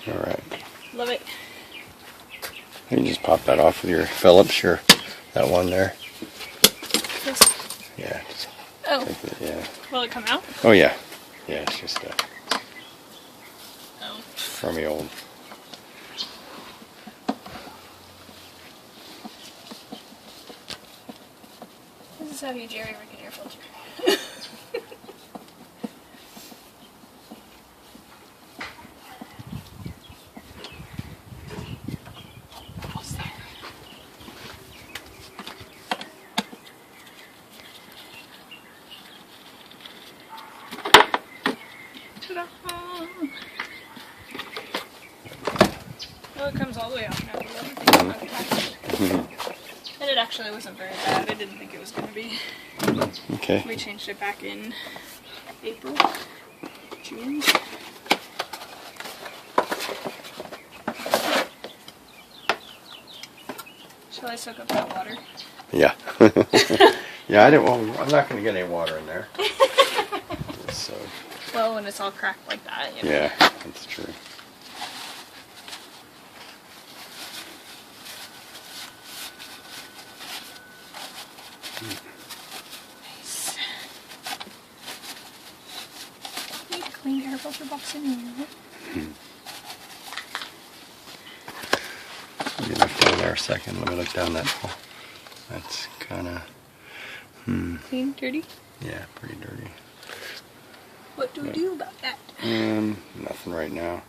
All right. Love it. You can just pop that off with your Phillips, that one there. This. Yeah. Just Oh. take it, yeah. Will it come out? Oh yeah. Yeah, it's just Oh. from the old. This is how you jerry-rig an air filter. Almost there. Ta-da! Oh, it comes all the way out now. And it actually wasn't very bad. I didn't think it was going to be. Okay. We changed it back in April, June. Shall I soak up that water? Yeah. Yeah, I'm not going to get any water in there. So. Well, when it's all cracked like that, you know. Yeah, that's true. Nice. Need a clean air filter box in here. Let me look down there a second. Let me look down that hole. That's kind of, Clean, dirty? yeah, pretty dirty. What do we do about that? Nothing right now.